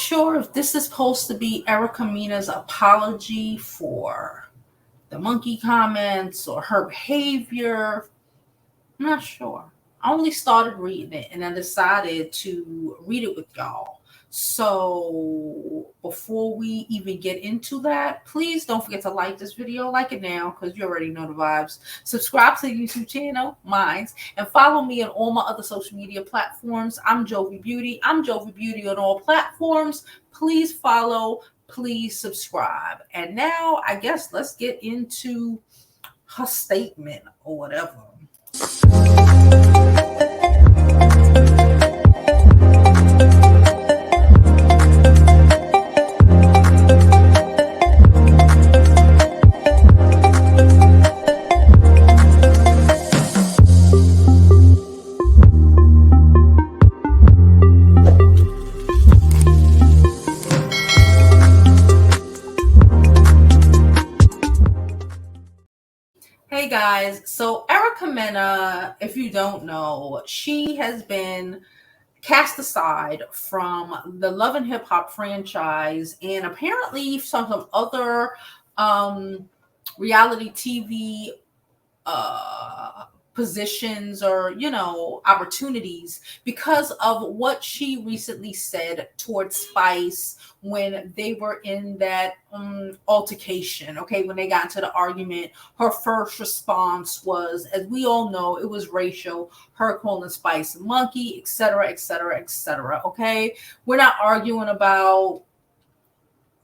sure if this is supposed to be Erica Mena's apology for the monkey comments or her behavior. I'm not sure. I only started reading it and I decided to read it with y'all. So before we even get into that, please don't forget to like this video, like it now, because you already know the vibes. Subscribe to the YouTube channel, mine, and follow me on all my other social media platforms. I'm Jovi Beauty. I'm Jovi Beauty on all platforms. Please follow, please subscribe. And now I guess let's get into her statement or whatever. Hey guys, so Erica Mena, if you don't know, she has been cast aside from the Love and Hip Hop franchise and apparently some other reality TV positions or opportunities because of what she recently said towards Spice when they were in that altercation. Okay, when they got into the argument, her first response was, as we all know, it was racial, her calling Spice a monkey, etc., etc., etc. Okay, we're not arguing about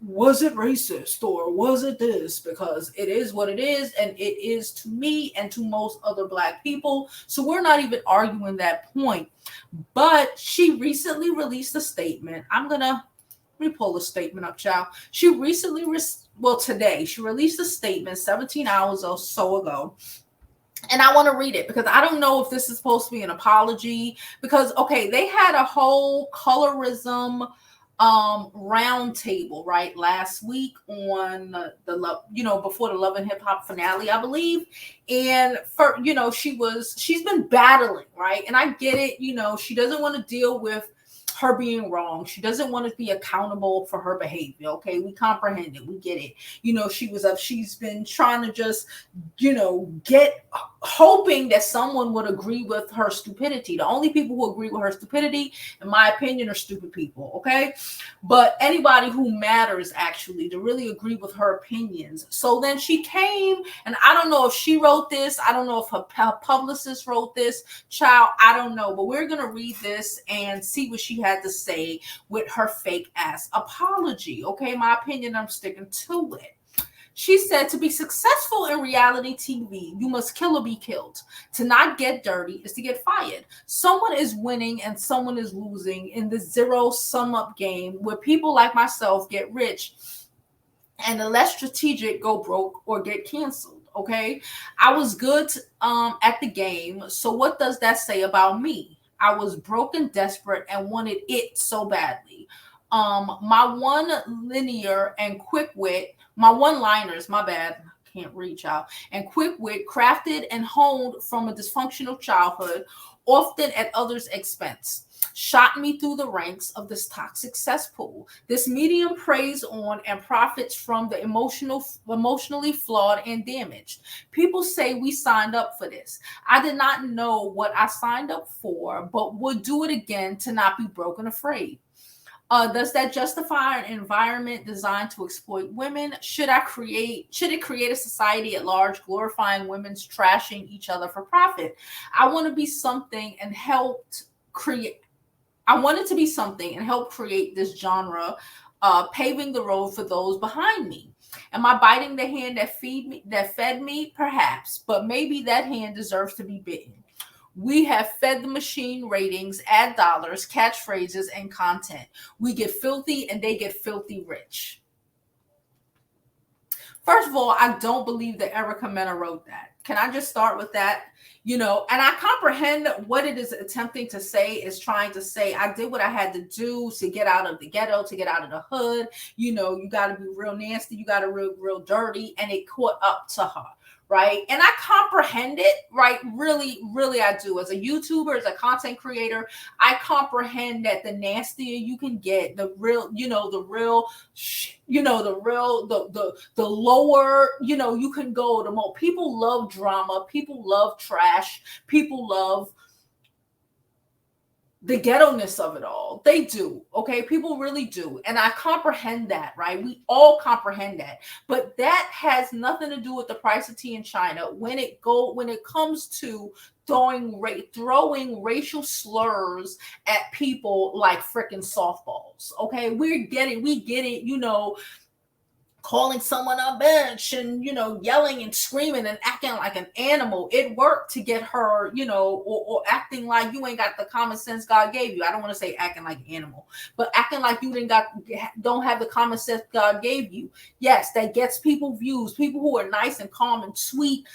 was it racist or was it this, because it is what it is, and it is to me and to most other Black people. So we're not even arguing that point. But she recently released a statement. Let me pull the statement up, child. She recently today she released a statement 17 hours or so ago. And I want to read it because I don't know if this is supposed to be an apology, because okay, they had a whole colorism round table right last week on the love, before the Love and Hip Hop finale, I believe. And for she's been battling, right? And I get it, she doesn't want to deal with her being wrong. She doesn't want to be accountable for her behavior. Okay, we comprehend it, we get it. She's been trying to just get hoping that someone would agree with her stupidity. The only people who agree with her stupidity, in my opinion, are stupid people. Okay, but anybody who matters actually to really agree with her opinions. So then she came, and I don't know if she wrote this, I don't know if her publicist wrote this, child, I don't know, but we're gonna read this and see what she had to say with her fake ass apology. Okay, my opinion, I'm sticking to it. She said, to be successful in reality TV, you must kill or be killed. To not get dirty is to get fired. Someone is winning and someone is losing in the zero sum up game where people like myself get rich and the less strategic go broke or get canceled. Okay, I was good at the game. So what does that say about me? I was broke and desperate and wanted it so badly. My one-liners, my bad, can't reach out, and quick wit, crafted and honed from a dysfunctional childhood, often at others' expense, shot me through the ranks of this toxic cesspool. This medium preys on and profits from the emotionally flawed and damaged. People say we signed up for this. I did not know what I signed up for, but would do it again to not be broke and afraid. Does that justify an environment designed to exploit women? Should it create a society at large glorifying women's trashing each other for profit? I want to be something and helped create. I wanted to be something and help create this genre, paving the road for those behind me. Am I biting the hand that fed me? Perhaps, but maybe that hand deserves to be bitten. We have fed the machine ratings, ad dollars, catchphrases, and content. We get filthy and they get filthy rich. First of all, I don't believe that Erica Mena wrote that. Can I just start with that? And I comprehend what it is attempting to say is trying to say, I did what I had to do to get out of the ghetto, to get out of the hood. You got to be real nasty. You got to real dirty. And it caught up to her. right? And I comprehend it, right? Really, really, I do. As a YouTuber, as a content creator, I comprehend that the nastier you can get, the real, the lower, you can go. The more people love drama, people love trash, people love the ghetto-ness of it all. They do. Okay. People really do. And I comprehend that, right? We all comprehend that. But that has nothing to do with the price of tea in China when it comes to throwing racial slurs at people like freaking softballs. Okay. We get it, calling someone a bitch and yelling and screaming and acting like an animal. It worked to get her, or acting like you ain't got the common sense God gave you. I don't want to say acting like an animal, but acting like you don't have the common sense God gave you. Yes, that gets people views. People who are nice and calm and sweet,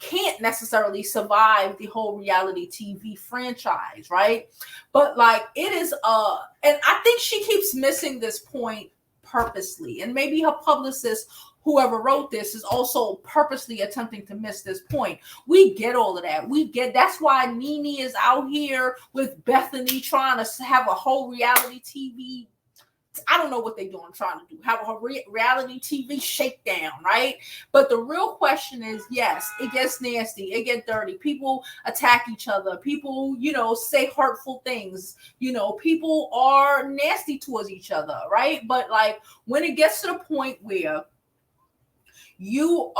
can't necessarily survive the whole reality TV franchise, right? But like it is and I think she keeps missing this point purposely, and maybe her publicist, whoever wrote this, is also purposely attempting to miss this point. We get all of that. That's why Nene is out here with Bethany trying to have a whole reality TV. I don't know what they're doing, trying to do, have a reality TV shakedown, right? But the real question is, yes, it gets nasty, it gets dirty. People attack each other. People, say hurtful things. People are nasty towards each other, right? But like when it gets to the point where you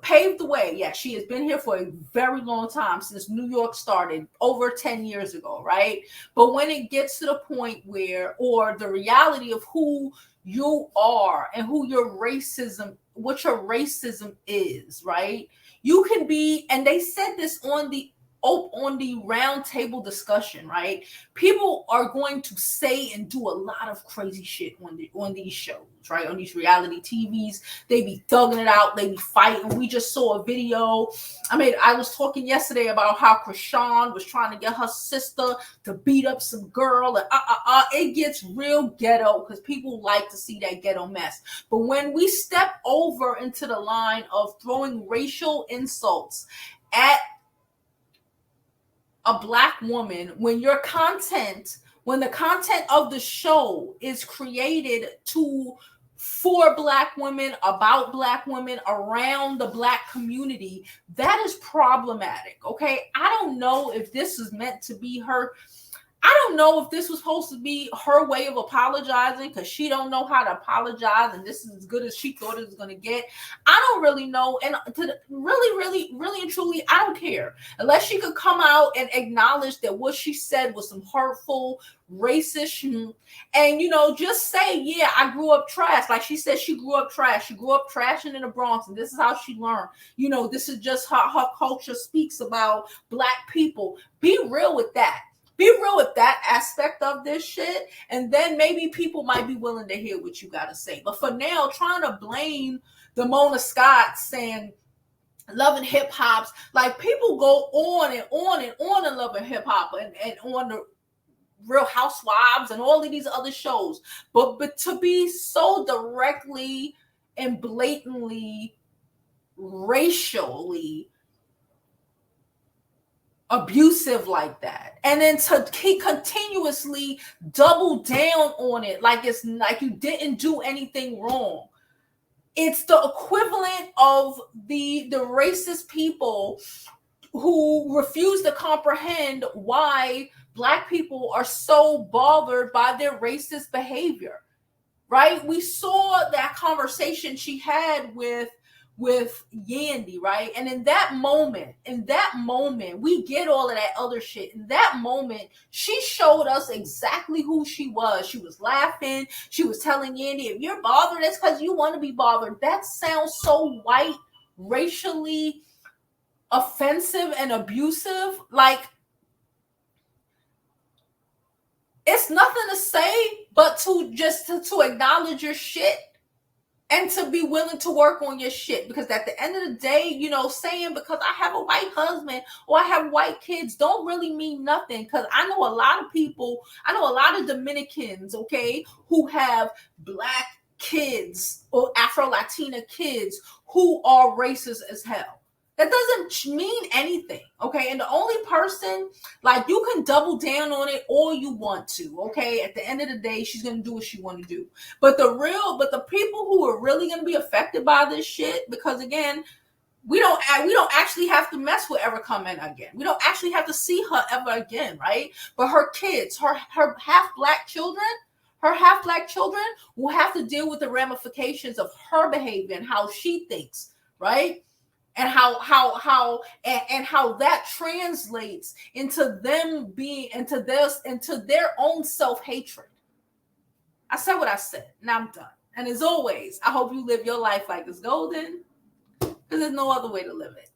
paved the way. Yeah, she has been here for a very long time, since New York started over 10 years ago, right? But when it gets to the point where, or the reality of who you are and what your racism is, right? You can be, and they said this on the round table discussion, right? People are going to say and do a lot of crazy shit on these shows, right? On these reality TVs, they be thugging it out, they be fighting. We just saw a video. I was talking yesterday about how Krishan was trying to get her sister to beat up some girl, and it gets real ghetto because people like to see that ghetto mess. But when we step over into the line of throwing racial insults at a Black woman, when the content of the show is created for Black women, about Black women, around the Black community, that is problematic. Okay. I don't know if this is meant to be her. I don't know if this was supposed to be her way of apologizing, because she don't know how to apologize, and this is as good as she thought it was going to get. I don't really know, and really and truly, I don't care. Unless she could come out and acknowledge that what she said was some hurtful, racist, and just say, yeah, I grew up trash. Like she said, she grew up trash. She grew up trashing in the Bronx, and this is how she learned. This is just how her culture speaks about Black people. Be real with that. Be real with that aspect of this shit, and then maybe people might be willing to hear what you got to say. But for now, trying to blame the Mona Scott saying loving hip hops, like people go on and on and on and loving hip hop and on the Real Housewives and all of these other shows, but to be so directly and blatantly racially abusive like that, and then to continuously double down on it like it's like you didn't do anything wrong. It's the equivalent of the racist people who refuse to comprehend why Black people are so bothered by their racist behavior, right? We saw that conversation she had with Yandy, right? And in that moment, we get all of that other shit. In that moment, she showed us exactly who she was. She was laughing. She was telling Yandy, if you're bothered, that's because you want to be bothered. That sounds so white, racially offensive and abusive. Like, it's nothing to say but to acknowledge your shit and to be willing to work on your shit. Because at the end of the day, saying because I have a white husband or I have white kids don't really mean nothing. Because I know a lot of people, I know a lot of Dominicans, okay, who have Black kids or Afro-Latina kids who are racist as hell. That doesn't mean anything, okay? And the only person, like, you can double down on it all you want to, okay? At the end of the day, she's gonna do what she want to do. But the people who are really gonna be affected by this shit, because again, we don't actually have to mess with Erica Mena again. We don't actually have to see her ever again, right? But her kids, her half black children, will have to deal with the ramifications of her behavior and how she thinks, right? And how that translates into them being into their own self-hatred. I said what I said. Now I'm done. And as always, I hope you live your life like it's golden, because there's no other way to live it.